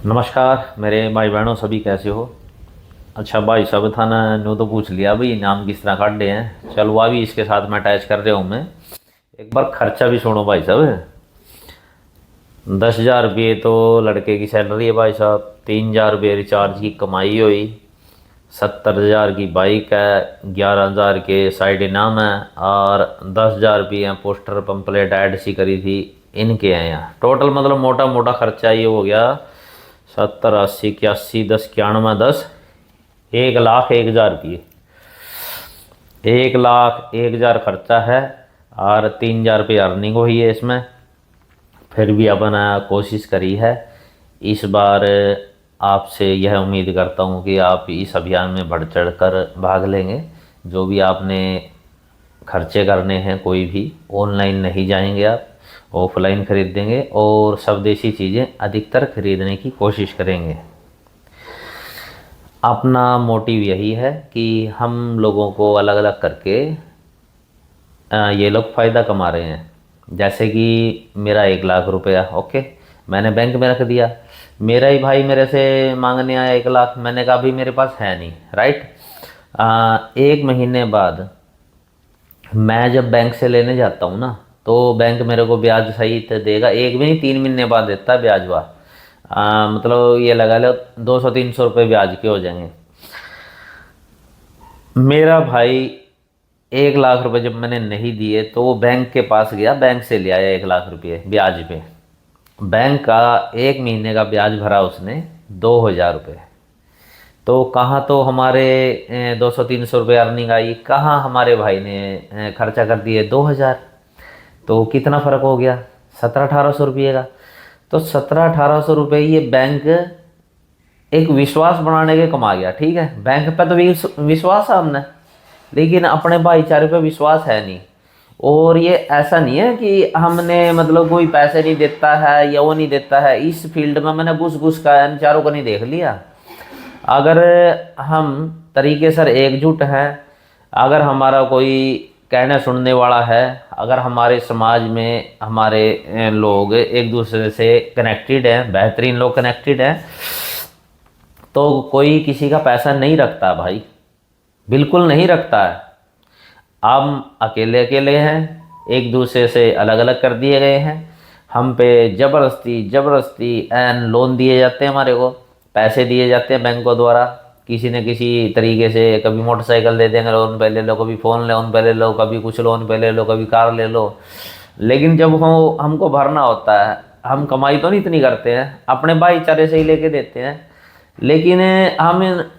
नमस्कार मेरे भाई बहनों, सभी कैसे हो। अच्छा भाई साहब था ना, नो तो पूछ लिया भाई नाम किस तरह काटे हैं। चलो वह भी इसके साथ में अटैच कर रहा हूँ मैं। एक बार खर्चा भी सुनो भाई साहब। 10,000 रुपये तो लड़के की सैलरी है भाई साहब। 3,000 रुपये रिचार्ज की कमाई हुई। 70,000 की बाइक है। 11,000 के साइड इनाम है। और 10,000 रुपये पोस्टर पंपलेट ऐड सी करी थी, इनके हैं यहाँ। टोटल मतलब मोटा मोटा खर्चा ये हो गया 70, 80, 81, 10, 91, 10, 1,01,000 रुपये। 1,01,000 खर्चा है और 3,000 रुपये अर्निंग हुई है इसमें। फिर भी अपन कोशिश करी है इस बार। आपसे यह उम्मीद करता हूँ कि आप इस अभियान में बढ़ चढ़ कर भाग लेंगे। जो भी आपने खर्चे करने हैं कोई भी ऑनलाइन नहीं जाएंगे, आप ऑफलाइन खरीदेंगे और स्वदेशी चीज़ें अधिकतर खरीदने की कोशिश करेंगे। अपना मोटिव यही है कि हम लोगों को अलग अलग करके ये लोग फ़ायदा कमा रहे हैं। जैसे कि मेरा 1,00,000 रुपया ओके, मैंने बैंक में रख दिया। मेरा ही भाई मेरे से मांगने आया 1,00,000, मैंने कहा अभी मेरे पास है नहीं, राइट। 1 महीने बाद मैं जब बैंक से लेने जाता हूँ ना, तो बैंक मेरे को ब्याज सहित देगा। एक भी नहीं, 3 महीने बाद देता है ब्याज। वाह, मतलब ये लगा लो 200-300 रुपये ब्याज के हो जाएंगे। मेरा भाई 1,00,000 रुपये जब मैंने नहीं दिए तो वो बैंक के पास गया, बैंक से ले आया 1,00,000 रुपये ब्याज पे। बैंक का 1 महीने का ब्याज भरा उसने 2,000 रुपये। तो कहाँ तो हमारे 200-300 रुपये अर्निंग आई, कहाँ हमारे भाई ने खर्चा कर दिए 2,000। तो कितना फ़र्क हो गया, 1700-1800 रुपये का। तो 1700-1800 रुपये ये बैंक एक विश्वास बनाने के कमा गया। ठीक है, बैंक पे तो विश्वास है हमने, लेकिन अपने भाईचारे पे विश्वास है नहीं। और ये ऐसा नहीं है कि हमने मतलब कोई पैसे नहीं देता है या वो नहीं देता है। इस फील्ड में मैंने घुस घुस का इन चारों को नहीं देख लिया। अगर हम तरीके से एकजुट हैं, अगर हमारा कोई कहने सुनने वाला है, अगर हमारे समाज में हमारे लोग एक दूसरे से कनेक्टेड हैं, बेहतरीन लोग कनेक्टेड हैं, तो कोई किसी का पैसा नहीं रखता भाई, बिल्कुल नहीं रखता है। हम अकेले अकेले हैं, एक दूसरे से अलग अलग कर दिए गए हैं। हम पे ज़बरदस्ती ज़बरदस्ती एन लोन दिए जाते हैं, हमारे को पैसे दिए जाते हैं बैंकों द्वारा। किसी न किसी तरीके से कभी मोटरसाइकिल दे देंगे लोन पे ले लो, कभी फ़ोन लोन पे ले लो, कभी कुछ लोन पे ले लो, कभी कार ले लो। लेकिन जब हमको भरना होता है, हम कमाई तो नहीं इतनी करते हैं, अपने भाईचारे से ही लेके देते हैं। लेकिन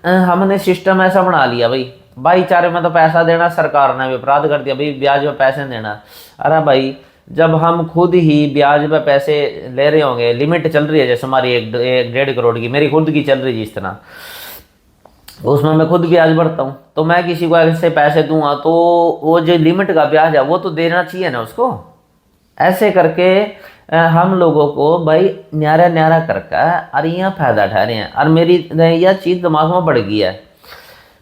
हमने सिस्टम ऐसा बना लिया भाई, भाईचारे में तो पैसा देना सरकार ने भी अपराध कर दिया भाई, ब्याज में पैसे देना। अरे भाई, जब हम खुद ही ब्याज पे पैसे ले रहे होंगे, लिमिट चल रही है जैसे हमारी 1-1.5 करोड़ की, मेरी खुद की चल रही है जिस तरह, उसमें मैं खुद ब्याज भरता हूँ। तो मैं किसी को ऐसे पैसे दूंगा तो वो जो लिमिट का ब्याज है वो तो देना चाहिए ना उसको। ऐसे करके हम लोगों को भाई न्यारा न्यारा करके और यहाँ फायदा उठा रहे हैं। और मेरी यह चीज़ दिमाग में बढ़ गई है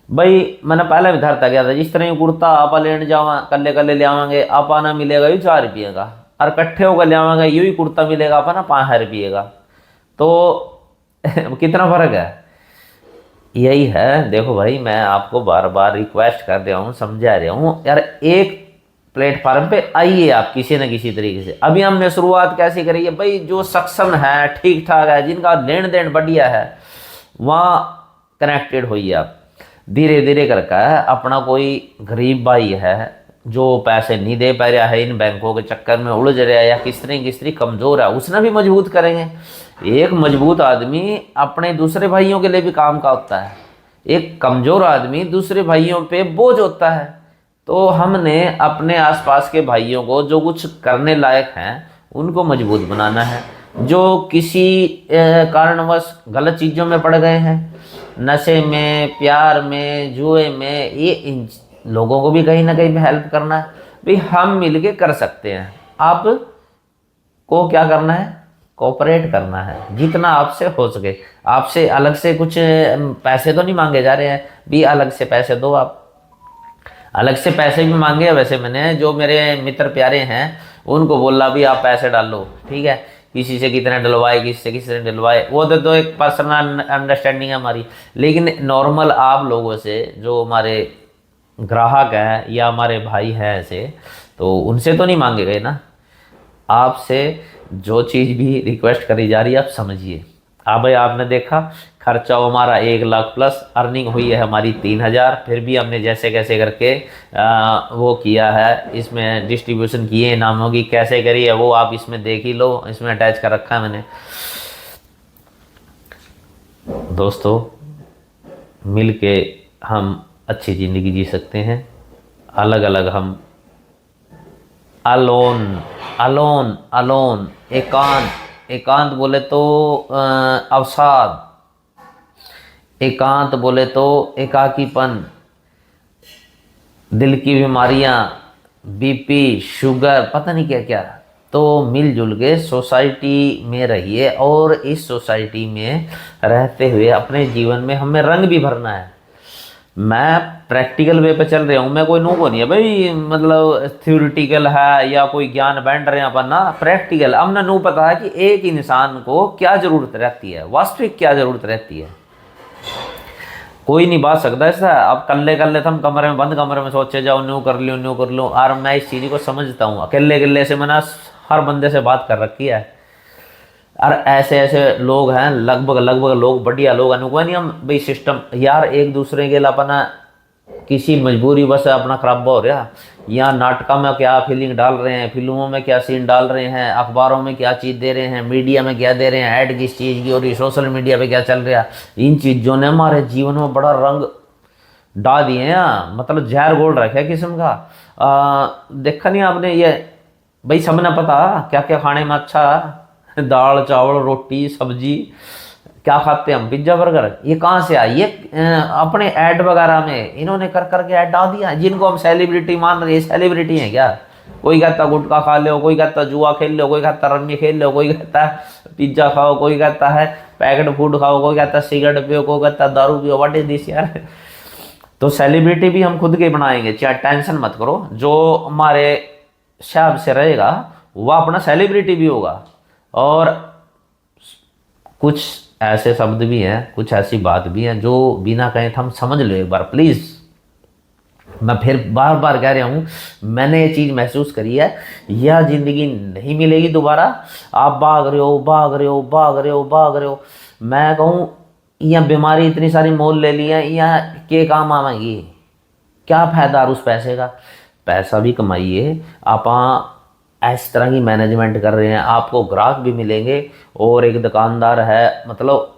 भाई। मैंने पहले भी धरता गया था, जिस तरह ये कुर्ता आपा लेने जावा कल्ले कल्ले ले आवांगे, आपा ना मिलेगा यू 4 रुपये का, और इकट्ठे होकर ले आवांगे यू ही कुर्ता मिलेगा आपा ना 5 रुपये का। तो कितना फर्क है, यही है। देखो भाई, मैं आपको बार बार रिक्वेस्ट कर रहा हूँ, समझा रहा हूँ यार, एक प्लेटफार्म पे आइए आप किसी न किसी तरीके से। अभी हमने शुरुआत कैसे करी है भाई, जो सक्षम है, ठीक ठाक है, जिनका लेन देन बढ़िया है, वहाँ कनेक्टेड होइए आप। धीरे धीरे करके अपना कोई गरीब भाई है जो पैसे नहीं दे पा रहा है, इन बैंकों के चक्कर में उलझ रहा है, या किस तरह कमज़ोर है, उसने भी मजबूत करेंगे। एक मजबूत आदमी अपने दूसरे भाइयों के लिए भी काम का होता है, एक कमज़ोर आदमी दूसरे भाइयों पे बोझ होता है। तो हमने अपने आसपास के भाइयों को जो कुछ करने लायक हैं उनको मजबूत बनाना है। जो किसी कारणवश गलत चीज़ों में पड़ गए हैं, नशे में, प्यार में, जुए में, ये इन लोगों को भी कहीं ना कहीं हेल्प करना है भाई। हम मिलके कर सकते हैं। आप को क्या करना है, कोऑपरेट करना है जितना आपसे हो सके। आपसे अलग से कुछ पैसे तो नहीं मांगे जा रहे हैं भी, अलग से पैसे दो। आप अलग से पैसे भी मांगे हैं, वैसे मैंने जो मेरे मित्र प्यारे हैं उनको बोला भी आप पैसे डालो, ठीक है। किसी से कितने डलवाए, किसी से कितने डलवाए, वो तो एक पर्सनल अंडरस्टैंडिंग है हमारी। लेकिन नॉर्मल आप लोगों से जो हमारे ग्राहक हैं या हमारे भाई हैं ऐसे, तो उनसे तो नहीं मांगे गए ना। आपसे जो चीज़ भी रिक्वेस्ट करी जा रही है आप समझिए। अब भाई आपने देखा खर्चा हमारा 1 लाख प्लस, अर्निंग हुई है हमारी 3,000, फिर भी हमने जैसे कैसे करके वो किया है, इसमें डिस्ट्रीब्यूशन किए इनामों की, कैसे करी है वो आप इसमें देख ही लो, इसमें अटैच कर रखा है मैंने। दोस्तों मिल के हम अच्छी ज़िंदगी जी सकते हैं, अलग अलग हम अलोन अलोन अलोन एकांत, एकांत बोले तो अवसाद, एकांत बोले तो एकाकीपन, दिल की बीमारियां, बीपी, शुगर, पता नहीं क्या क्या। तो मिलजुल के सोसाइटी में रहिए, और इस सोसाइटी में रहते हुए अपने जीवन में हमें रंग भी भरना है। मैं प्रैक्टिकल वे पे चल रहा हूँ, मैं कोई नू को नहीं है भाई, मतलब थ्योरिटिकल है या कोई ज्ञान बांट रहे हैं अपन ना, प्रैक्टिकल हमने नू पता है कि एक इंसान को क्या जरूरत रहती है, वास्तविक क्या जरूरत रहती है। कोई नहीं बात सकता ऐसा। अब कल्ले कल्ले हम कमरे में बंद कमरे में सोचे जाओ न्यू कर लो। और मैं इस चीज़ को समझता हूँ, अकेले अकेले से मैंने हर बंदे से बात कर रखी है। और ऐसे ऐसे लोग हैं, लगभग लगभग लोग बढ़िया लोग अनुकूल नहीं हम भाई सिस्टम यार, एक दूसरे के लिए अपना किसी मजबूरी बस अपना खराबा हो रहा। यहाँ नाटकों में क्या फीलिंग डाल रहे हैं, फिल्मों में क्या सीन डाल रहे हैं, अखबारों में क्या चीज़ दे रहे हैं, मीडिया में क्या दे रहे हैं, ऐड किस चीज़ की, और सोशल मीडिया पे क्या चल रहा है, इन चीज़ों ने हमारे जीवन में बड़ा रंग डाल दिए हैं, मतलब जहर घोल रखा है किस्म का। देखा नहीं आपने ये भाई, सबने पता क्या क्या खाने में अच्छा, दाल चावल रोटी सब्जी, क्या खाते हैं हम, पिज्जा बर्गर, ये कहाँ से आई? ये अपने ऐड वगैरह में इन्होंने कर करके ऐड डाल दिया, जिनको हम सेलिब्रिटी मान रहे हैं, सेलिब्रिटी हैं क्या? कोई कहता गुटखा खा लो, कोई कहता जुआ खेल लो, कोई कहता रम्मी खेल लो, कोई कहता है पिज्जा खाओ, कोई कहता है पैकेट फूड खाओ, कोई कहता है सिगरेट पियो, कोई कहता है दारू पियो। व्हाट इज दिस यार? तो सेलिब्रिटी भी हम खुद के बनाएंगे, चाहे टेंशन मत करो। जो हमारे शहर से रहेगा वह अपना सेलिब्रिटी भी होगा। और कुछ ऐसे शब्द भी हैं, कुछ ऐसी बात भी हैं जो बिना कहे हम समझ लो एक बार प्लीज़। मैं फिर बार बार कह रहा हूँ, मैंने ये चीज़ महसूस करी है, यह ज़िंदगी नहीं मिलेगी दोबारा। आप भाग रहे हो भाग रहे हो भाग रहे हो भाग रहे हो, मैं कहूँ यहाँ बीमारी इतनी सारी मोल ले ली है, यहाँ के काम आवेंगी, क्या फायदा उस पैसे का? पैसा भी कमाइए आप, इस तरह की मैनेजमेंट कर रहे हैं, आपको ग्राहक भी मिलेंगे, और एक दुकानदार है मतलब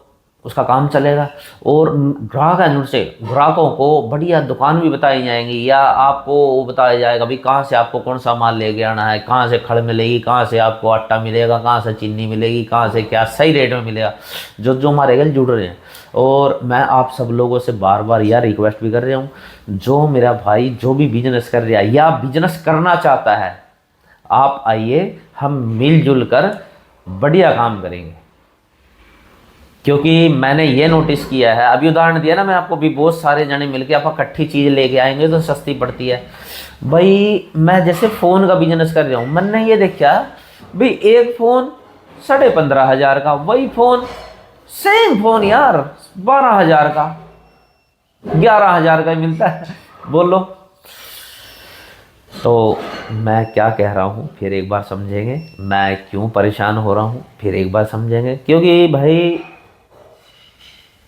उसका काम चलेगा, और ग्राहक है उनसे ग्राहकों को बढ़िया दुकान भी बताई जाएंगी, या आपको वो बताया जाएगा भाई कहाँ से आपको कौन सा माल लेके आना है, कहाँ से खड़ मिलेगी, कहाँ से आपको आटा मिलेगा, कहाँ से चीनी मिलेगी, कहाँ से क्या सही रेट में मिलेगा, जो जो हमारे गल जुड़ रहे हैं। और मैं आप सब लोगों से बार बार यह रिक्वेस्ट भी कर रहा हूँ, जो मेरा भाई जो भी बिजनेस कर रहा है या बिजनेस करना चाहता है, आप आइए, हम मिलजुल कर बढ़िया काम करेंगे। क्योंकि मैंने ये नोटिस किया है, अभी उदाहरण दिया ना मैं आपको, भी बहुत सारे जने मिलके आप इकट्ठी चीज़ लेके आएंगे तो सस्ती पड़ती है। भाई मैं जैसे फ़ोन का बिजनेस कर रहा हूँ, मैंने ये देखा भाई एक फ़ोन 15,500 का, वही फ़ोन सेम फ़ोन यार 12,000 का, 11,000 का ही मिलता है, बोलो। तो मैं क्या कह रहा हूँ फिर एक बार समझेंगे, मैं क्यों परेशान हो रहा हूँ फिर एक बार समझेंगे। क्योंकि भाई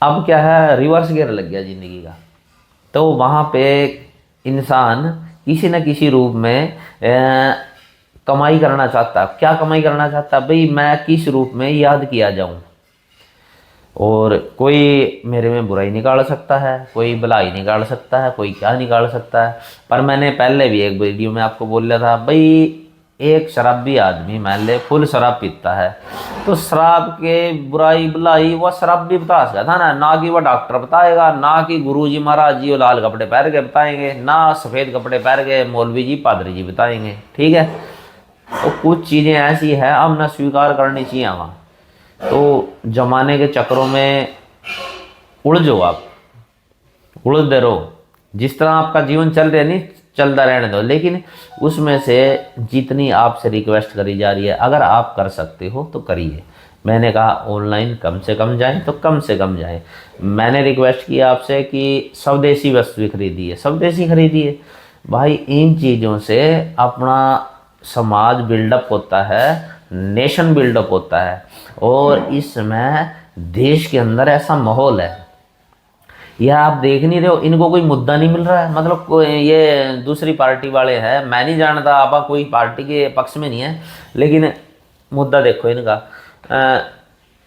अब क्या है, रिवर्स गियर लग गया ज़िंदगी का। तो वहाँ पे इंसान किसी न किसी रूप में कमाई करना चाहता है। क्या कमाई करना चाहता है भाई, मैं किस रूप में याद किया जाऊँ। और कोई मेरे में बुराई निकाल सकता है, कोई भलाई निकाल सकता है, कोई क्या निकाल सकता है। पर मैंने पहले भी एक वीडियो में आपको बोला था भाई, एक शराबी आदमी मान ले फुल शराब पीता है, तो शराब के बुराई भलाई वह शराब भी बता सकता था ना कि वह डॉक्टर बताएगा, ना कि गुरुजी महाराज जी वो लाल कपड़े पहन के बताएंगे, ना सफ़ेद कपड़े पहन के मौलवी जी पादरी जी बताएंगे। ठीक है, तो कुछ चीज़ें ऐसी है अब न स्वीकार करनी चाहिए वहाँ। तो जमाने के चक्रों में उलझो, आप उलझते रहो। जिस तरह आपका जीवन चल रहा है नहीं, चलता रहने दो। लेकिन उसमें से जितनी आपसे रिक्वेस्ट करी जा रही है, अगर आप कर सकते हो तो करिए। मैंने कहा ऑनलाइन कम से कम जाएं तो कम से कम जाएं। मैंने रिक्वेस्ट की आपसे कि स्वदेशी वस्तु खरीदिए, स्वदेशी खरीदिए। भाई इन चीज़ों से अपना समाज बिल्डअप होता है, नेशन बिल्डअप होता है। और इस समय देश के अंदर ऐसा माहौल है, यह आप देख नहीं रहे हो, इनको कोई मुद्दा नहीं मिल रहा है। मतलब ये दूसरी पार्टी वाले हैं, मैं नहीं जानता, आप कोई पार्टी के पक्ष में नहीं है, लेकिन मुद्दा देखो इनका,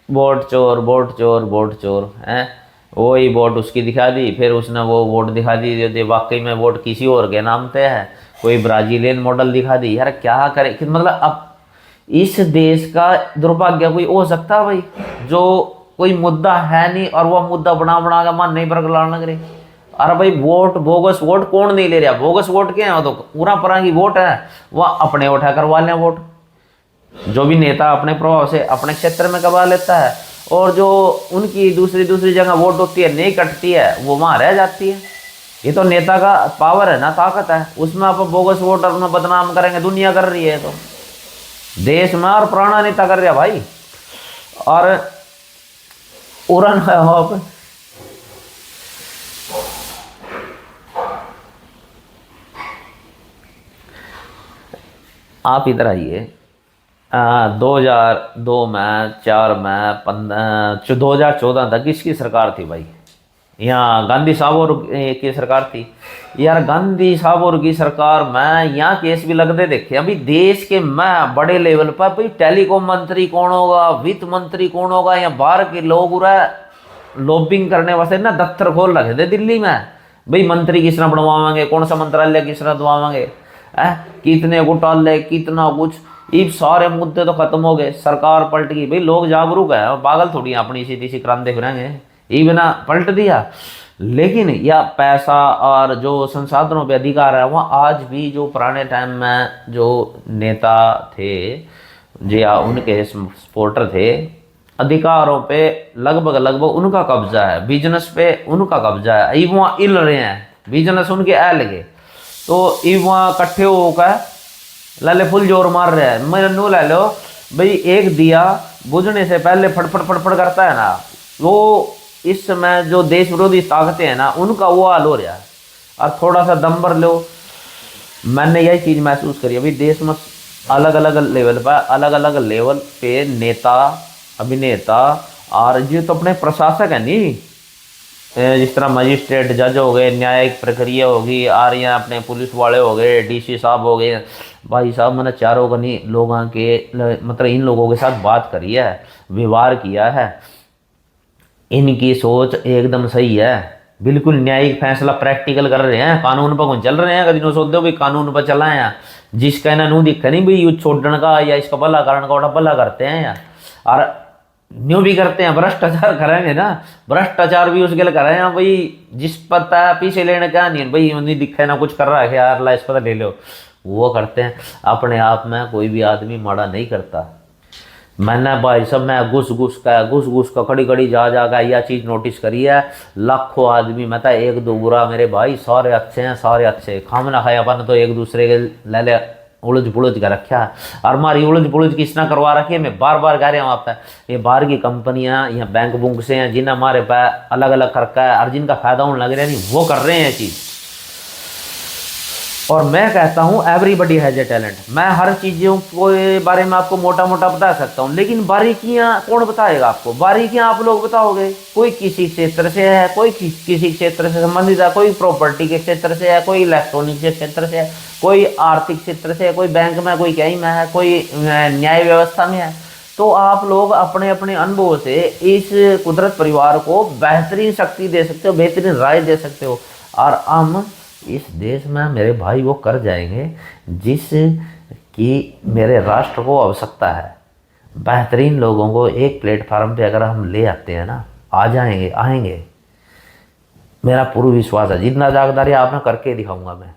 वोट चोर वोट चोर वोट चोर हैं। वही वोट उसकी दिखा दी, फिर उसने वो वोट दिखा दी जो वाकई में वोट किसी और के नाम पे है, कोई ब्राजीलियन मॉडल दिखा दी। यार क्या करे कि मतलब अब इस देश का दुर्भाग्य कोई हो सकता है भाई, जो कोई मुद्दा है नहीं और वह मुद्दा बना बना के मन नहीं पर लाने लग रहे। अरे भाई वोट, बोगस वोट कौन नहीं ले रहा? बोगस वोट क्या है? वो तो पूरा परा की वोट है, वह अपने उठा करवा लें वोट। जो भी नेता अपने प्रभाव से अपने क्षेत्र में करवा लेता है, और जो उनकी दूसरी दूसरी जगह वोट होती है नहीं कटती है, वो वहाँ रह जाती है। ये तो नेता का पावर है ना, ताकत है, उसमें आप बोगस वोट अपना बदनाम करेंगे। दुनिया कर रही है तो देश में, और पुराना नेता कर रहा भाई। और उड़न है आप इधर आइए। 2002 में, 4 में, 15, 2014 तक किसकी सरकार थी भाई? यहाँ गांधी साहब और की सरकार थी। यार गांधी साहब और की सरकार में यहाँ केस भी लगते देखे। अभी देश के मैं बड़े लेवल पर भाई टेलीकॉम मंत्री कौन होगा, वित्त मंत्री कौन होगा, या बाहर के लोग लॉबिंग करने वास्ते ना दफ्तर खोल रखे थे दिल्ली में। भाई मंत्री किस तरह बनवाएंगे, कौन सा मंत्रालय किस तरह दवाएंगे, कितने घोटाले, कितना कुछ। ये सारे मुद्दे तो खत्म हो गए, सरकार पलट गई। भाई लोग जागरूक है, पागल थोड़ी अपनी सीधी सी क्रांति फिरेंगे, ये बिना पलट दिया। लेकिन या पैसा और जो संसाधनों पे अधिकार है, वह आज भी जो पुराने टाइम में जो नेता थे जी, उनके सपोर्टर थे, अधिकारों पे लगभग लगभग उनका कब्जा है, बिजनेस पे उनका कब्जा है। ये वहाँ इल रहे हैं, बिजनेस उनके आ लगे, तो ये वहाँ इकट्ठे होकर लाले फुल जोर मार रहे हैं। मेरे नू ले लो भाई, एक दिया बुझने से पहले फटफट फटफट करता है ना, वो इस समय जो देश विरोधी ताकतें हैं ना, उनका वो हाल हो रहा है। और थोड़ा सा दम भर लो। मैंने यही चीज़ महसूस करी अभी देश में, अलग अलग लेवल पर, अलग अलग लेवल पे नेता, अभिनेता, और ये तो अपने प्रशासक है नहीं, जिस तरह मजिस्ट्रेट, जज हो गए, न्यायिक प्रक्रिया होगी, और यहाँ अपने पुलिस वाले हो गए, डीसी साहब हो गए। भाई साहब मैंने चारों का नहीं लोगों के मतलब इन लोगों के साथ बात करी है, व्यवहार किया है, इनकी सोच एकदम सही है, बिल्कुल न्यायिक फैसला प्रैक्टिकल कर रहे हैं, कानून पर चल रहे हैं। कभी नो सोचते हो भाई कानून पर चलाएं या जिसका ना नू दिखा नहीं भाई यूज छोड़ने का या इसका भला कारण का भला करते हैं यार, और न्यू भी करते हैं। भ्रष्टाचार करेंगे ना, भ्रष्टाचार भी उसके लिए करें भाई, जिस पता पीछे लेने का नहीं भाई, नहीं दिखा ना कुछ कर रहा है यार, ला इस पता ले लो, वो करते हैं। अपने आप में कोई भी आदमी माड़ा नहीं करता। मैंने भाई सब मैं घुस घुस का कड़ी कड़ी जा जाकर यह चीज़ नोटिस करी है। लाखों आदमी मैं एक दो बुरा मेरे भाई, सारे अच्छे हैं, सारे अच्छे। खामना खाया अपन तो एक दूसरे के ले उलझ बुलझ कर रखा। और हमारी उलझ बुलझ किसना करवा रखी है, मैं बार बार कह रहा हूँ आप, ये बाहर की कंपनियां या बैंक बुंक से हैं, जिन्हें हमारे पास अलग अलग खर्चा है और जिनका फायदा होने लग रहा है, नहीं वो कर रहे हैं चीज़। और मैं कहता हूँ एवरीबडी हैज ए टैलेंट। मैं हर चीज़ों के बारे में आपको मोटा मोटा बता सकता हूँ, लेकिन बारीकियाँ कौन बताएगा आपको? बारीकियाँ आप लोग बताओगे। कोई किसी क्षेत्र से है, कोई किसी क्षेत्र से संबंधित है, कोई प्रॉपर्टी के क्षेत्र से है, कोई इलेक्ट्रॉनिक के क्षेत्र से है, कोई आर्थिक क्षेत्र से है, कोई बैंक में, कोई कहीं में है, कोई न्याय व्यवस्था में है। तो आप लोग अपने अपने अनुभव से इस कुदरत परिवार को बेहतरीन शक्ति दे सकते हो, बेहतरीन राय दे सकते हो। और हम इस देश में मेरे भाई वो कर जाएंगे जिस की मेरे राष्ट्र को आवश्यकता है। बेहतरीन लोगों को एक प्लेटफार्म पे अगर हम ले आते हैं ना, आएंगे। मेरा पूरा विश्वास है, जितना जागदारी आप में करके दिखाऊंगा मैं,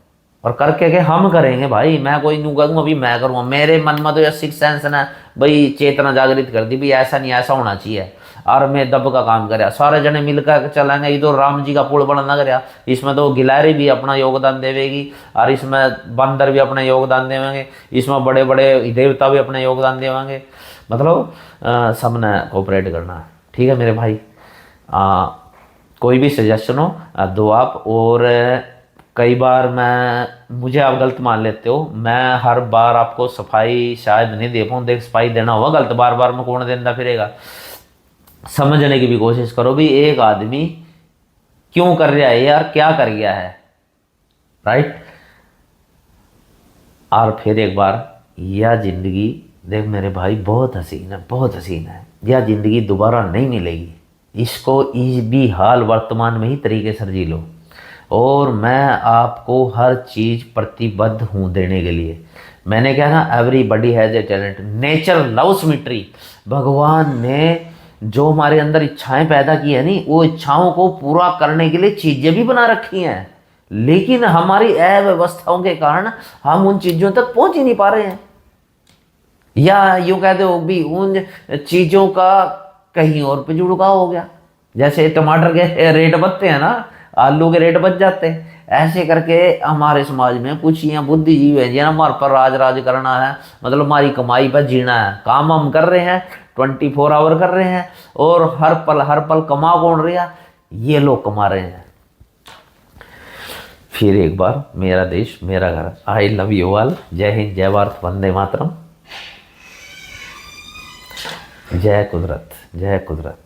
और करके के हम करेंगे भाई। मैं कोई नहीं करूँगा अभी मैं करूँगा, मेरे मन में तो यह सिक्स सेंस ना भाई, चेतना जागृत कर दी भाई, ऐसा नहीं ऐसा होना चाहिए। और मैं दब का काम कराया, सारे जने मिलकर चलेंगे, इधर राम जी का पुल बनना कराया, इसमें तो गिलहरी भी अपना योगदान देवेगी और इसमें बंदर भी अपना योगदान देवेंगे, इसमें बड़े बड़े देवता भी अपना योगदान देवेंगे। मतलब सबने कोऑपरेट करना है। ठीक है मेरे भाई, कोई भी सजेशन हो दो आप। और कई बार मुझे आप गलत मान लेते हो, मैं हर बार आपको सफाई शायद नहीं दे पाऊँ, देख सफाई देना होगा गलत, बार बार में कौन देता फिरेगा। समझने की भी कोशिश करो भी एक आदमी क्यों कर रहा है यार, क्या कर गया है, राइट। और फिर एक बार, यह जिंदगी देख मेरे भाई बहुत हसीन है, बहुत हसीन है, यह जिंदगी दोबारा नहीं मिलेगी, इसको इस भी हाल वर्तमान में ही तरीके से जी लो। और मैं आपको हर चीज़ प्रतिबद्ध हूँ देने के लिए। मैंने क्या ना, everybody has a talent, nature loves मिट्री। भगवान ने जो हमारे अंदर इच्छाएं पैदा की है नी, वो इच्छाओं को पूरा करने के लिए चीज़ें भी बना रखी हैं, लेकिन हमारी अव्यवस्थाओं के कारण हम उन चीज़ों तक पहुंच ही नहीं पा रहे हैं। या यूँ कहते हो भी उन चीज़ों का कहीं और पे जुड़काव हो गया। जैसे टमाटर के रेट बढ़ते हैं ना, आलू के रेट बढ़ जाते हैं, ऐसे करके हमारे समाज में कुछ यहाँ बुद्धिजीवी है जिन्हें हमारे पर राज करना है, मतलब हमारी कमाई पर जीना है। काम हम कर रहे हैं, 24 आवर कर रहे हैं, और हर पल कमा कौन रहे हैं, ये लोग कमा रहे हैं। फिर एक बार, मेरा देश मेरा घर, आई लव यू ऑल। जय हिंद, जय भारत, वंदे मातरम। जय कुदरत, जय कुदरत।